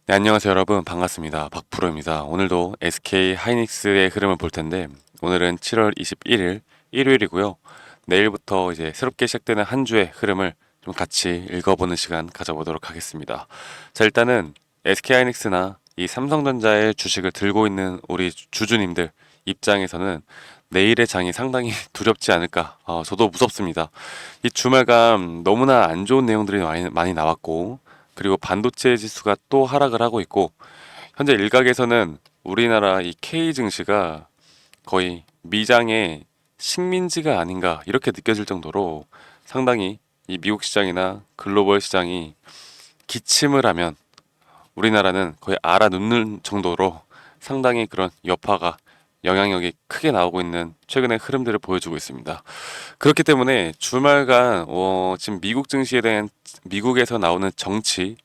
네, 안녕하세요 여러분. 반갑습니다. 박프로입니다. 오늘도 SK 하이닉스의 흐름을 볼 텐데, 오늘은 7월 21일 일요일이고요. 내일부터 이제 새롭게 시작되는 한 주의 흐름을 좀 같이 읽어보는 시간 가져보도록 하겠습니다. 자, 일단은 SK 하이닉스나 이 삼성전자의 주식을 들고 있는 우리 주주님들 입장에서는 내일의 장이 상당히 두렵지 않을까. 저도 무섭습니다. 이 주말간 너무나 안 좋은 내용들이 많이 나왔고, 그리고 반도체 지수가 또 하락을 하고 있고, 현재 일각에서는 우리나라 이 K 증시가 거의 미장의 식민지가 아닌가 이렇게 느껴질 정도로 상당히 이 미국 시장이나 글로벌 시장이 기침을 하면 우리나라는 거의 알아눕는 정도로 상당히 그런 여파가 영향력이 크게 나오고 있는 최근의 흐름들을 보여주고 있습니다. 그렇기 때문에 주말간 지금 미국 증시에 대한 미국에서 나오는 정치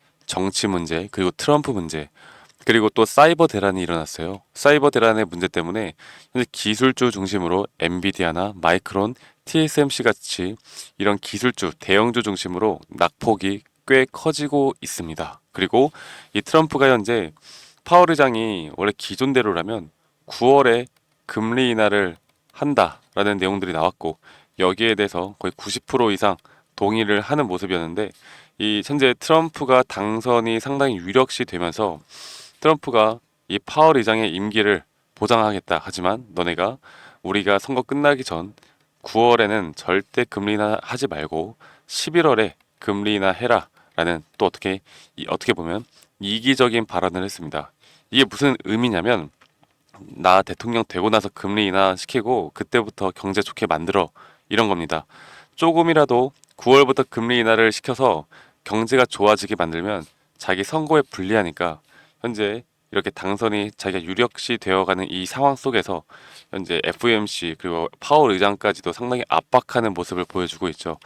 문제, 그리고 트럼프 문제, 그리고 또 사이버 대란이 일어났어요. 사이버 대란의 문제 때문에 현재 기술주 중심으로 엔비디아나 마이크론, TSMC 같이 이런 기술주, 대형주 중심으로 낙폭이 꽤 커지고 있습니다. 그리고 이 트럼프가 현재 파월 의장이 원래 기존대로라면 9월에 금리 인하를 한다라는 내용들이 나왔고, 여기에 대해서 거의 90% 이상 동의를 하는 모습이었는데, 이 현재 트럼프가 당선이 상당히 유력시 되면서 트럼프가 이 파월 의장의 임기를 보장하겠다 하지만, 너네가 우리가 선거 끝나기 전 9월에는 절대 금리 인하 하지 말고 11월에 금리 인하 해라 라는, 또 어떻게 보면 이기적인 발언을 했습니다. 이게 무슨 의미냐면, 나 대통령 되고 나서 금리 인하 시키고 그때부터 경제 좋게 만들어, 이런 겁니다. 조금이라도 9월부터 금리 인하를 시켜서 경제가 좋아지게 만들면 자기 선거에 불리하니까, 현재 이렇게 당선이 자기가 유력시 되어가는 이 상황 속에서 현재 FOMC 그리고 파월 의장까지도 상당히 압박하는 모습을 보여주고 있죠.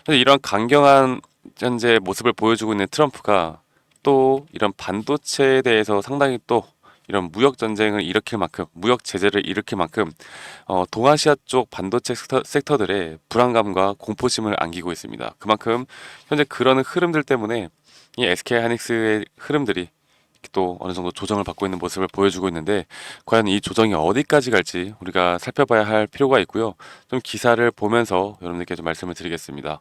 근데 이런 강경한 현재 모습을 보여주고 있는 트럼프가 또 이런 반도체에 대해서 상당히 또 이런 무역 전쟁을 일으킬 만큼, 무역 제재를 일으킬 만큼 동아시아 쪽 반도체 섹터들의 불안감과 공포심을 안기고 있습니다. 그만큼 현재 그런 흐름들 때문에 이 SK 하이닉스의 흐름들이 또 어느 정도 조정을 받고 있는 모습을 보여주고 있는데, 과연 이 조정이 어디까지 갈지 우리가 살펴봐야 할 필요가 있고요. 좀 기사를 보면서 여러분들께 좀 말씀을 드리겠습니다.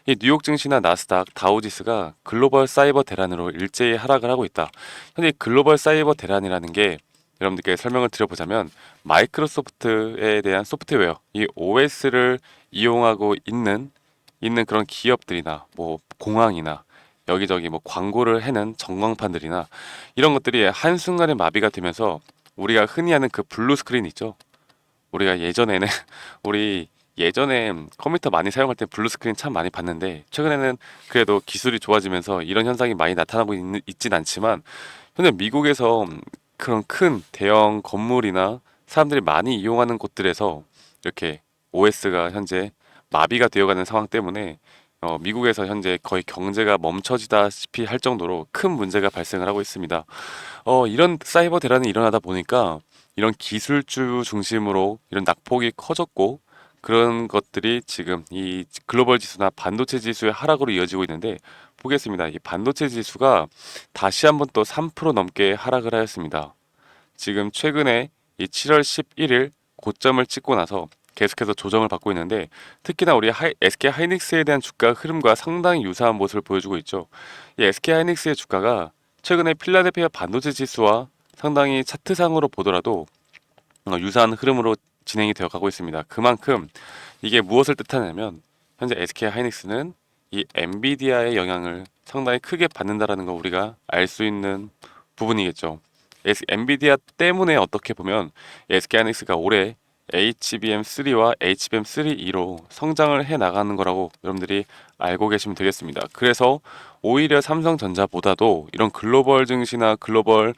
이 뉴욕 증시나 나스닥, 다우지수가 글로벌 사이버 대란으로 일제히 하락을 하고 있다. 현재 글로벌 사이버 대란이라는 게, 여러분들께 설명을 드려보자면, 마이크로소프트에 대한 소프트웨어, 이 OS를 이용하고 있는 그런 기업들이나 뭐 공항이나 여기저기 뭐 광고를 해는 전광판들이나 이런 것들이 한순간에 마비가 되면서, 우리가 흔히 하는 그 블루 스크린 있죠. 우리가 예전에는 우리 예전에 컴퓨터 많이 사용할 때 블루 스크린 참 많이 봤는데, 최근에는 그래도 기술이 좋아지면서 이런 현상이 많이 나타나고 있진 않지만, 현재 미국에서 그런 큰 대형 건물이나 사람들이 많이 이용하는 곳들에서 이렇게 OS가 현재 마비가 되어가는 상황 때문에 미국에서 현재 거의 경제가 멈춰지다시피 할 정도로 큰 문제가 발생을 하고 있습니다. 이런 사이버 대란이 일어나다 보니까 이런 기술주 중심으로 이런 낙폭이 커졌고, 그런 것들이 지금 이 글로벌 지수나 반도체 지수의 하락으로 이어지고 있는데, 보겠습니다. 이 반도체 지수가 다시 한번 또 3% 넘게 하락을 하였습니다. 지금 최근에 이 7월 11일 고점을 찍고 나서 계속해서 조정을 받고 있는데, 특히나 우리 SK 하이닉스에 대한 주가 흐름과 상당히 유사한 모습을 보여주고 있죠. 이 SK 하이닉스의 주가가 최근에 필라델피아 반도체 지수와 상당히 차트상으로 보더라도 유사한 흐름으로 진행이 되어 가고 있습니다. 그만큼 이게 무엇을 뜻하냐면, 현재 SK 하이닉스는 이 엔비디아의 영향을 상당히 크게 받는다라는 거 우리가 알 수 있는 부분이겠죠. 엔비디아 때문에 어떻게 보면 SK 하이닉스가 올해 HBM3와 HBM3E로 성장을 해 나가는 거라고 여러분들이 알고 계시면 되겠습니다. 그래서 오히려 삼성전자보다도 이런 글로벌 증시나 글로벌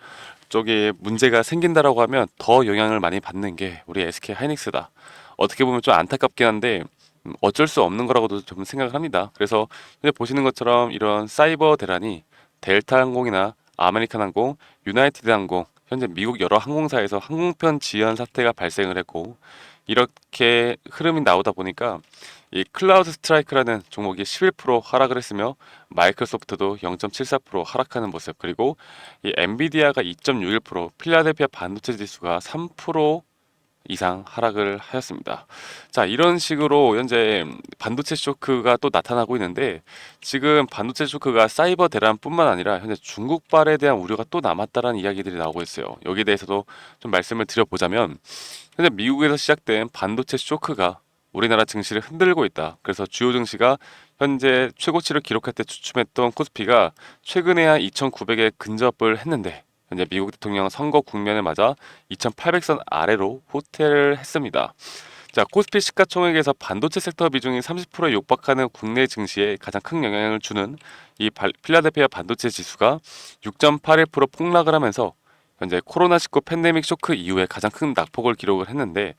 쪽에 문제가 생긴다라고 하면 더 영향을 많이 받는 게 우리 SK 하이닉스다. 어떻게 보면 좀 안타깝긴 한데 어쩔 수 없는 거라고도 좀 생각을 합니다. 그래서 현재 보시는 것처럼 이런 사이버 대란이 델타 항공이나 아메리칸 항공, 유나이티드 항공, 현재 미국 여러 항공사에서 항공편 지연 사태가 발생을 했고, 이렇게 흐름이 나오다 보니까 이 클라우드 스트라이크라는 종목이 11% 하락을 했으며 마이크로소프트도 0.74% 하락하는 모습, 그리고 이 엔비디아가 2.61%, 필라델피아 반도체 지수가 3% 이상 하락을 하였습니다. 자, 이런 식으로 현재 반도체 쇼크가 또 나타나고 있는데, 지금 반도체 쇼크가 사이버 대란뿐만 아니라 현재 중국발에 대한 우려가 또 남았다라는 이야기들이 나오고 있어요. 여기에 대해서도 좀 말씀을 드려보자면, 현재 미국에서 시작된 반도체 쇼크가 우리나라 증시를 흔들고 있다. 그래서 주요 증시가 현재 최고치를 기록할 때 주춤했던 코스피가 최근에야 2,900에 근접을 했는데, 현재 미국 대통령 선거 국면을 맞아 2,800선 아래로 호퇴를 했습니다. 자, 코스피 시가총액에서 반도체 섹터 비중이 30%에 육박하는 국내 증시에 가장 큰 영향을 주는 이 필라델피아 반도체 지수가 6.81% 폭락을 하면서 현재 코로나19 팬데믹 쇼크 이후에 가장 큰 낙폭을 기록을 했는데,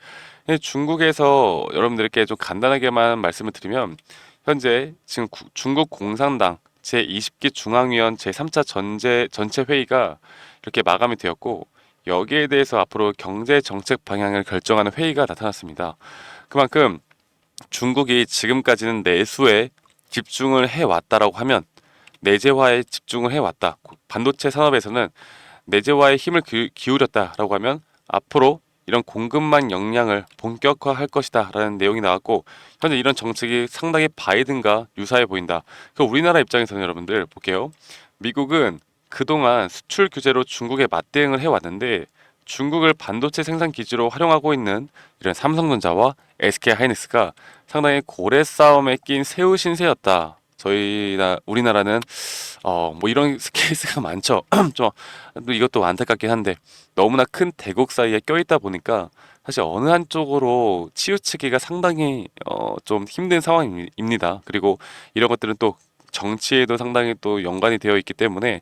중국에서 여러분들께 좀 간단하게만 말씀을 드리면, 현재 지금 중국 공산당 제20기 중앙위원 제3차 전체 회의가 이렇게 마감이 되었고, 여기에 대해서 앞으로 경제 정책 방향을 결정하는 회의가 나타났습니다. 그만큼 중국이 지금까지는 내수에 집중을 해왔다라고 하면, 내재화에 집중을 해왔다. 반도체 산업에서는 내재화에 힘을 기울였다라고 하면 앞으로 이런 공급망 역량을 본격화할 것이다라는 내용이 나왔고, 현재 이런 정책이 상당히 바이든과 유사해 보인다. 그 우리나라 입장에서는 여러분들 볼게요. 미국은 그동안 수출 규제로 중국에 맞대응을 해왔는데, 중국을 반도체 생산 기지로 활용하고 있는 이런 삼성전자와 SK하이닉스가 상당히 고래 싸움에 낀 새우 신세였다. 우리나라는 뭐 이런 케이스가 많죠. 좀 이것도 안타깝긴 한데, 너무나 큰 대국 사이에 껴있다 보니까 사실 어느 한쪽으로 치우치기가 상당히 좀 힘든 상황입니다. 그리고 이런 것들은 또 정치에도 상당히 또 연관이 되어 있기 때문에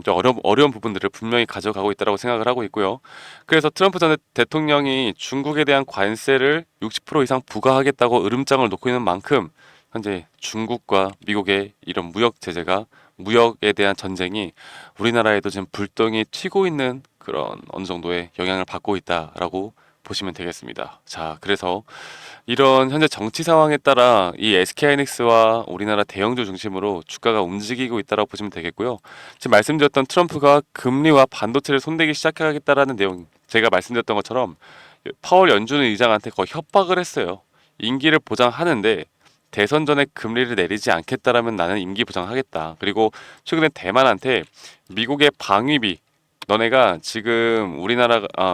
좀 어려운 부분들을 분명히 가져가고 있다고 생각을 하고 있고요. 그래서 트럼프 전 대통령이 중국에 대한 관세를 60% 이상 부과하겠다고 으름장을 놓고 있는 만큼, 현재 중국과 미국의 이런 무역에 대한 전쟁이 우리나라에도 지금 불똥이 튀고 있는 그런 어느 정도의 영향을 받고 있다라고 보시면 되겠습니다. 자, 그래서 이런 현재 정치 상황에 따라 이 SK하이닉스와 우리나라 대형주 중심으로 주가가 움직이고 있다고 보시면 되겠고요. 지금 말씀드렸던 트럼프가 금리와 반도체를 손대기 시작하겠다라는 내용, 제가 말씀드렸던 것처럼 파월 연준의 의장한테 거의 협박을 했어요. 임기를 보장하는데 대선 전에 금리를 내리지 않겠다라면 나는 임기 보장하겠다. 그리고 최근에 대만한테 미국의 방위비, 너네가 지금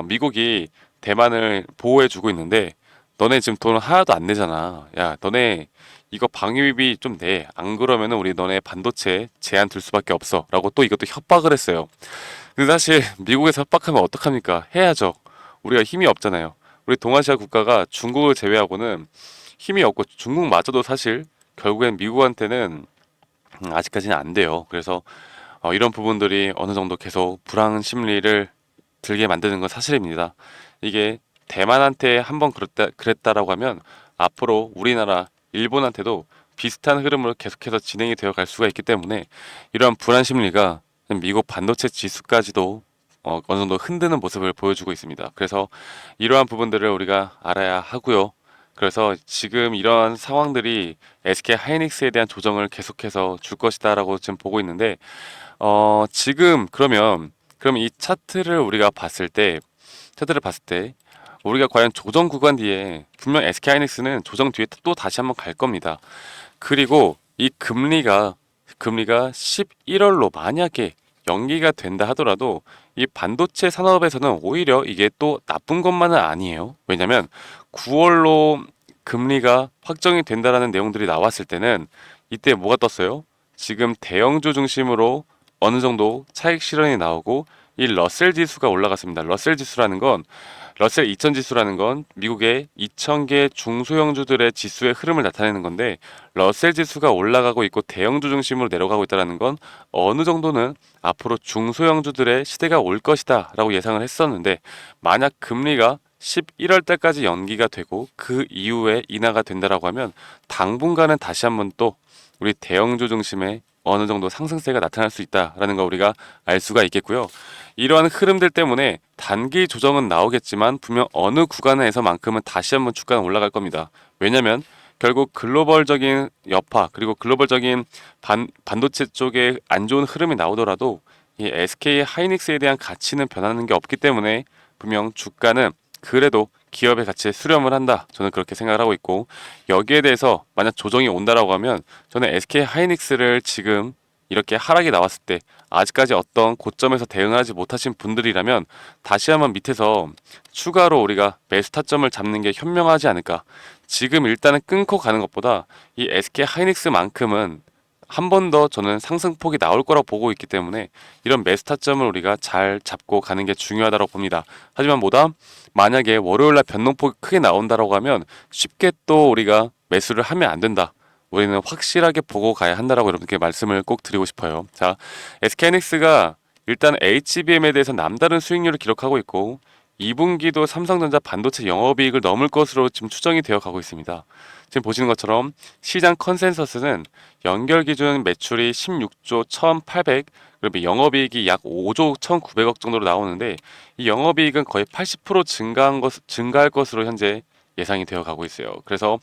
미국이 대만을 보호해주고 있는데 너네 지금 돈 하나도 안 내잖아. 야, 너네 이거 방위비 좀 내. 안 그러면은 우리 너네 반도체 제한 둘 수밖에 없어. 라고 또 이것도 협박을 했어요. 근데 사실 미국에서 협박하면 어떡합니까? 해야죠. 우리가 힘이 없잖아요. 우리 동아시아 국가가 중국을 제외하고는 힘이 없고, 중국마저도 사실 결국엔 미국한테는 아직까지는 안 돼요. 그래서 이런 부분들이 어느 정도 계속 불안 심리를 들게 만드는 건 사실입니다. 이게 대만한테 한번 그랬다라고 하면 앞으로 우리나라, 일본한테도 비슷한 흐름으로 계속해서 진행이 되어 갈 수가 있기 때문에, 이러한 불안 심리가 미국 반도체 지수까지도 어느 정도 흔드는 모습을 보여주고 있습니다. 그래서 이러한 부분들을 우리가 알아야 하고요. 그래서 지금 이러한 상황들이 SK 하이닉스에 대한 조정을 계속해서 줄 것이다라고 지금 보고 있는데, 지금 그럼 이 차트를 봤을 때 우리가 과연 조정 구간 뒤에, 분명 SK 하이닉스는 조정 뒤에 또 다시 한번 갈 겁니다. 그리고 이 금리가 11월로 만약에 연기가 된다 하더라도 이 반도체 산업에서는 오히려 이게 또 나쁜 것만은 아니에요. 왜냐면 9월로 금리가 확정이 된다라는 내용들이 나왔을 때는 이때 뭐가 떴어요? 지금 대형주 중심으로 어느 정도 차익 실현이 나오고 이 러셀 지수가 올라갔습니다. 러셀 2000 지수라는 건 미국의 2000개 중소형주들의 지수의 흐름을 나타내는 건데, 러셀 지수가 올라가고 있고 대형주 중심으로 내려가고 있다는 건 어느 정도는 앞으로 중소형주들의 시대가 올 것이다 라고 예상을 했었는데, 만약 금리가 11월 달까지 연기가 되고 그 이후에 인하가 된다라고 하면 당분간은 다시 한번 또 우리 대형주 중심의 어느 정도 상승세가 나타날 수 있다라는 거 우리가 알 수가 있겠고요. 이러한 흐름들 때문에 단기 조정은 나오겠지만 분명 어느 구간에서만큼은 다시 한번 주가는 올라갈 겁니다. 왜냐면 결국 글로벌적인 여파 그리고 글로벌적인 반도체 쪽에 안 좋은 흐름이 나오더라도 이 SK 하이닉스에 대한 가치는 변하는 게 없기 때문에 분명 주가는 그래도 기업의 가치에 수렴을 한다. 저는 그렇게 생각을 하고 있고 여기에 대해서 만약 조정이 온다라고 하면 저는 SK 하이닉스를 지금 이렇게 하락이 나왔을 때 아직까지 어떤 고점에서 대응하지 못하신 분들이라면 다시 한번 밑에서 추가로 우리가 매수 타점을 잡는 게 현명하지 않을까. 지금 일단은 끊고 가는 것보다 이 SK 하이닉스만큼은 한 번 더 저는 상승폭이 나올 거라고 보고 있기 때문에 이런 매수 타점을 우리가 잘 잡고 가는 게 중요하다고 봅니다. 하지만 뭐다? 만약에 월요일날 변동폭이 크게 나온다라고 하면 쉽게 또 우리가 매수를 하면 안 된다. 우리는 확실하게 보고 가야 한다라고 여러분께 말씀을 꼭 드리고 싶어요. 자, SK하이닉스가 일단 HBM에 대해서 남다른 수익률을 기록하고 있고 2분기도 삼성전자 반도체 영업이익을 넘을 것으로 지금 추정이 되어 가고 있습니다. 지금 보시는 것처럼 시장 컨센서스는 연결 기준 매출이 16조 1,800, 그리고 영업이익이 약 5조 1,900억 정도로 나오는데 이 영업이익은 거의 80% 증가할 것으로 현재 예상이 되어 가고 있어요. 그래서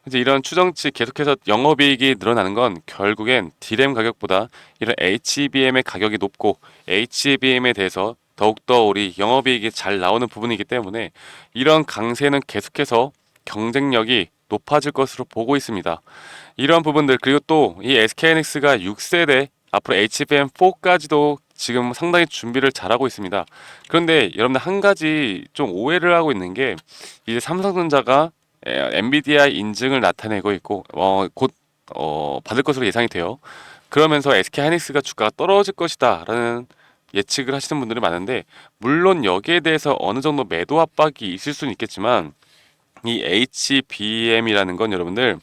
이제 이런 추정치 계속해서 영업이익이 늘어나는 건 결국엔 D램 가격보다 이런 HBM의 가격이 높고 HBM에 대해서 더욱더 우리 영업이익이 잘 나오는 부분이기 때문에 이런 강세는 계속해서 경쟁력이 높아질 것으로 보고 있습니다. 이런 부분들 그리고 또 이 SK하이닉스가 6세대 앞으로 HBM4까지도 지금 상당히 준비를 잘하고 있습니다. 그런데 여러분들 한 가지 좀 오해를 하고 있는 게 이제 삼성전자가 엔비디아 인증을 나타내고 있고 곧 받을 것으로 예상이 돼요. 그러면서 SK 하이닉스가 주가가 떨어질 것이다라는 예측을 하시는 분들이 많은데 물론 여기에 대해서 어느 정도 매도 압박이 있을 수는 있겠지만 이 HBM이라는 건 여러분들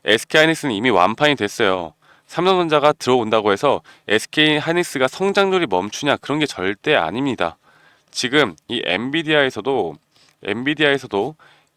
SK 하이닉스는 이미 완판이 됐어요. 삼성전자가 들어온다고 해서 SK 하이닉스가 성장률이 멈추냐 그런 게 절대 아닙니다. 지금 이 엔비디아에서도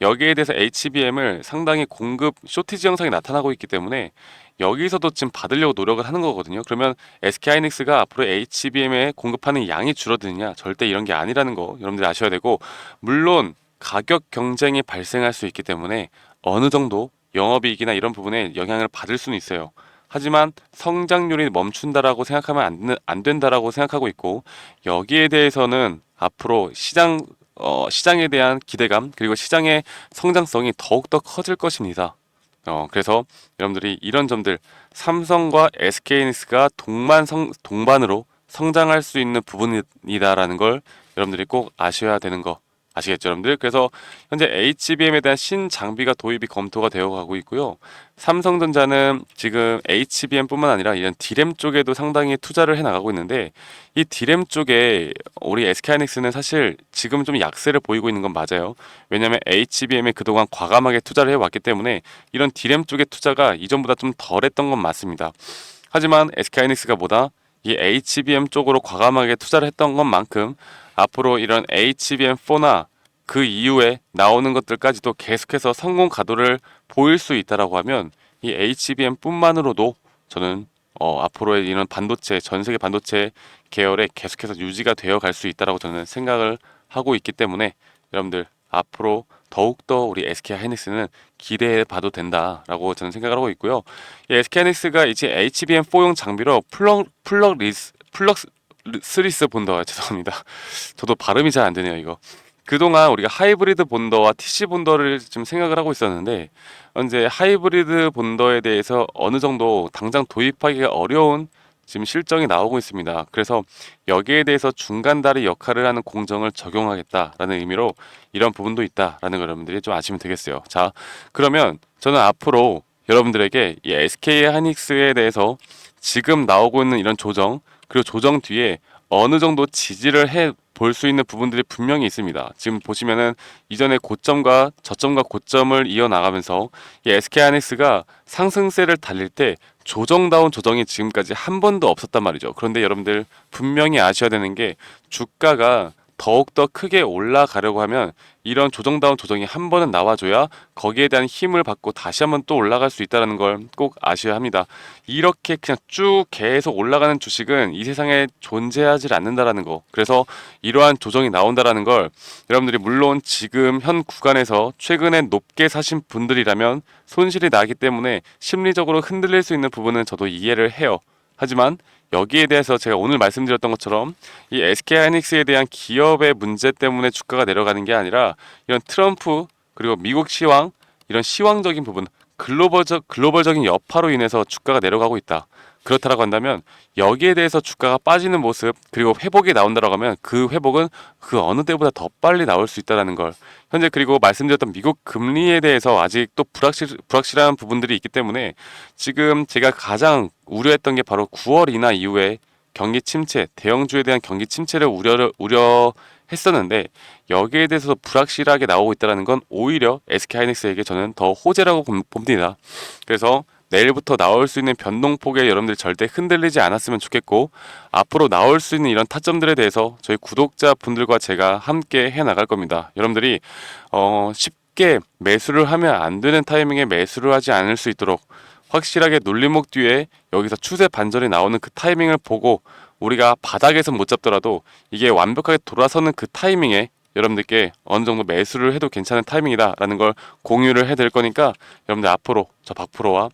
여기에 대해서 HBM을 상당히 공급 쇼티지 현상이 나타나고 있기 때문에 여기서도 지금 받으려고 노력을 하는 거거든요. 그러면 SK하이닉스가 앞으로 HBM에 공급하는 양이 줄어드느냐? 절대 이런 게 아니라는 거 여러분들이 아셔야 되고 물론 가격 경쟁이 발생할 수 있기 때문에 어느 정도 영업이익이나 이런 부분에 영향을 받을 수는 있어요. 하지만 성장률이 멈춘다라고 생각하면 안 된다라고 생각하고 있고 여기에 대해서는 앞으로 시장에 대한 기대감 그리고 시장의 성장성이 더욱더 커질 것입니다. 그래서 여러분들이 이런 점들 삼성과 SK하이닉스가 동반으로 성장할 수 있는 부분이다라는 걸 여러분들이 꼭 아셔야 되는 거 아시겠죠, 여러분들? 그래서 현재 HBM에 대한 신장비가 도입이 검토가 되어 가고 있고요. 삼성전자는 지금 HBM뿐만 아니라 이런 D램 쪽에도 상당히 투자를 해 나가고 있는데 이 D램 쪽에 우리 SK하이닉스는 사실 지금 좀 약세를 보이고 있는 건 맞아요. 왜냐하면 HBM에 그동안 과감하게 투자를 해왔기 때문에 이런 D램 쪽의 투자가 이전보다 좀 덜했던 건 맞습니다. 하지만 SK하이닉스가 보다 이 HBM 쪽으로 과감하게 투자를 했던 것만큼 앞으로 이런 HBM4나 그 이후에 나오는 것들까지도 계속해서 성공 가도를 보일 수 있다라고 하면 이 HBM뿐만으로도 저는 앞으로의 이런 반도체 전 세계 반도체 계열에 계속해서 유지가 되어 갈 수 있다라고 저는 생각을 하고 있기 때문에 여러분들 앞으로 더욱더 우리 SK 하이닉스는 기대해 봐도 된다라고 저는 생각을 하고 있고요. 이 SK 하이닉스가 이제 HBM4용 장비로 플럭스리스 본더 죄송합니다. 저도 발음이 잘 안 되네요, 이거. 그동안 우리가 하이브리드 본더와 TC 본더를 좀 생각을 하고 있었는데 현재 하이브리드 본더에 대해서 어느 정도 당장 도입하기가 어려운 지금 실정이 나오고 있습니다. 그래서 여기에 대해서 중간다리 역할을 하는 공정을 적용하겠다라는 의미로 이런 부분도 있다라는 걸 여러분들이 좀 아시면 되겠어요. 자, 그러면 저는 앞으로 여러분들에게 이 SK 하이닉스에 대해서 지금 나오고 있는 이런 조정 그리고 조정 뒤에 어느 정도 지지를 해 볼 수 있는 부분들이 분명히 있습니다. 지금 보시면은 이전에 고점과 저점과 고점을 이어나가면서 이 SK하이닉스가 상승세를 달릴 때 조정다운 조정이 지금까지 한 번도 없었단 말이죠. 그런데 여러분들 분명히 아셔야 되는 게 주가가 더욱더 크게 올라가려고 하면 이런 조정다운 조정이 한 번은 나와줘야 거기에 대한 힘을 받고 다시 한번 또 올라갈 수 있다는 걸 꼭 아셔야 합니다. 이렇게 그냥 쭉 계속 올라가는 주식은 이 세상에 존재하지 않는다라는 거. 그래서 이러한 조정이 나온다라는 걸 여러분들이 물론 지금 현 구간에서 최근에 높게 사신 분들이라면 손실이 나기 때문에 심리적으로 흔들릴 수 있는 부분은 저도 이해를 해요. 하지만 여기에 대해서 제가 오늘 말씀드렸던 것처럼 이 SK하이닉스에 대한 기업의 문제 때문에 주가가 내려가는 게 아니라 이런 트럼프 그리고 미국 시황 이런 시황적인 부분 글로벌적인 여파로 인해서 주가가 내려가고 있다. 그렇다라고 한다면 여기에 대해서 주가가 빠지는 모습 그리고 회복이 나온다라고 하면 그 회복은 그 어느 때보다 더 빨리 나올 수 있다는 걸 현재 그리고 말씀드렸던 미국 금리에 대해서 아직 또 불확실한 부분들이 있기 때문에 지금 제가 가장 우려했던 게 바로 9월 이나 이후에 경기 침체 대형주에 대한 경기 침체를 우려했었는데 여기에 대해서 불확실하게 나오고 있다는 건 오히려 SK하이닉스에게 저는 더 호재라고 봅니다. 그래서 내일부터 나올 수 있는 변동폭에 여러분들이 절대 흔들리지 않았으면 좋겠고 앞으로 나올 수 있는 이런 타점들에 대해서 저희 구독자분들과 제가 함께 해 나갈 겁니다. 여러분들이 쉽게 매수를 하면 안 되는 타이밍에 매수를 하지 않을 수 있도록 확실하게 눌림목 뒤에 여기서 추세 반전이 나오는 그 타이밍을 보고 우리가 바닥에서 못 잡더라도 이게 완벽하게 돌아서는 그 타이밍에 여러분들께 어느 정도 매수를 해도 괜찮은 타이밍이다라는 걸 공유를 해드릴 거니까 여러분들 앞으로 저 박프로와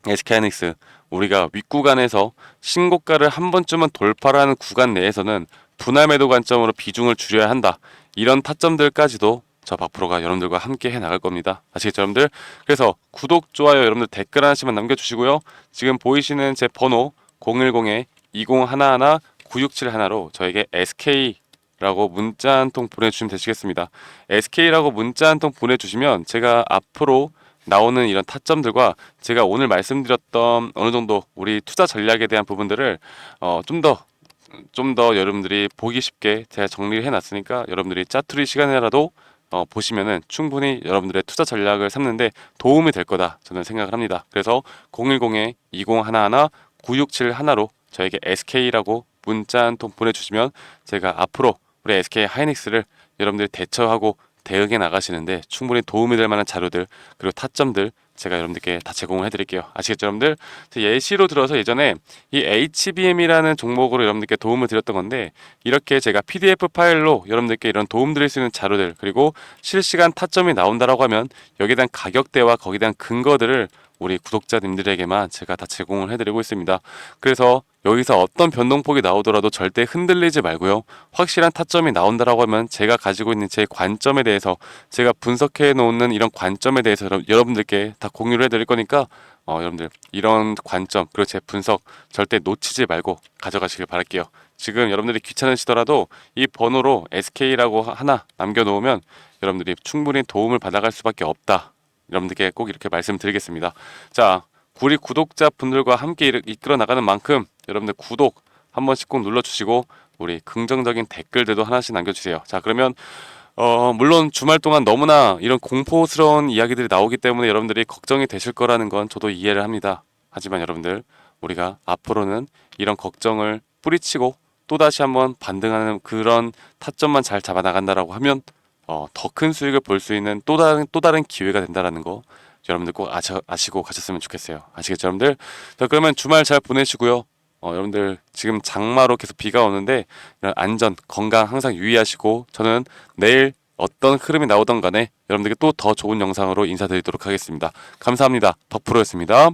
SK하이닉스 우리가 윗구간에서 신고가를 한 번쯤은 돌파하는 구간 내에서는 분할 매도 관점으로 비중을 줄여야 한다. 이런 타점들까지도 저 박프로가 여러분들과 함께 해 나갈 겁니다. 아시겠죠 여러분들? 그래서 구독, 좋아요 여러분들 댓글 하나씩만 남겨주시고요. 지금 보이시는 제 번호 010-2011-9671로 저에게 SK라고 문자 한 통 보내주시면 되시겠습니다. SK라고 문자 한 통 보내주시면 제가 앞으로 나오는 이런 타점들과 제가 오늘 말씀드렸던 어느 정도 우리 투자 전략에 대한 부분들을 좀 더 여러분들이 보기 쉽게 제가 정리를 해놨으니까 여러분들이 짜투리 시간이라도 보시면은 충분히 여러분들의 투자 전략을 삼는데 도움이 될 거다 저는 생각을 합니다. 그래서 010-2011-9671로 저에게 SK라고 문자 한 통 보내주시면 제가 앞으로 우리 SK 하이닉스를 여러분들이 대처하고 대응해 나가시는데 충분히 도움이 될 만한 자료들 그리고 타점들 제가 여러분들께 다 제공을 해드릴게요. 아시겠죠 여러분들? 예시로 들어서 예전에 이 HBM이라는 종목으로 여러분들께 도움을 드렸던 건데 이렇게 제가 PDF 파일로 여러분들께 이런 도움 드릴 수 있는 자료들 그리고 실시간 타점이 나온다라고 하면 여기에 대한 가격대와 거기에 대한 근거들을 우리 구독자님들에게만 제가 다 제공을 해드리고 있습니다. 그래서 여기서 어떤 변동폭이 나오더라도 절대 흔들리지 말고요. 확실한 타점이 나온다라고 하면 제가 가지고 있는 제 관점에 대해서 제가 분석해 놓는 이런 관점에 대해서 여러분들께 다 공유를 해드릴 거니까 여러분들 이런 관점 그리고 제 분석 절대 놓치지 말고 가져가시길 바랄게요. 지금 여러분들이 귀찮으시더라도 이 번호로 SK라고 하나 남겨놓으면 여러분들이 충분히 도움을 받아갈 수밖에 없다. 여러분들께 꼭 이렇게 말씀드리겠습니다. 자, 우리 구독자분들과 함께 이끌어 나가는 만큼 여러분들 구독 한 번씩 꼭 눌러주시고 우리 긍정적인 댓글들도 하나씩 남겨주세요. 자, 그러면 물론 주말 동안 너무나 이런 공포스러운 이야기들이 나오기 때문에 여러분들이 걱정이 되실 거라는 건 저도 이해를 합니다. 하지만 여러분들 우리가 앞으로는 이런 걱정을 뿌리치고 또다시 한번 반등하는 그런 타점만 잘 잡아 나간다라고 하면 더 큰 수익을 볼 수 있는 또 다른 기회가 된다라는 거 여러분들 꼭 아시고 가셨으면 좋겠어요. 아시겠죠, 여러분들? 자, 그러면 주말 잘 보내시고요. 여러분들 지금 장마로 계속 비가 오는데 이런 안전, 건강 항상 유의하시고 저는 내일 어떤 흐름이 나오던 간에 여러분들께 또 더 좋은 영상으로 인사드리도록 하겠습니다. 감사합니다. 덕프로였습니다.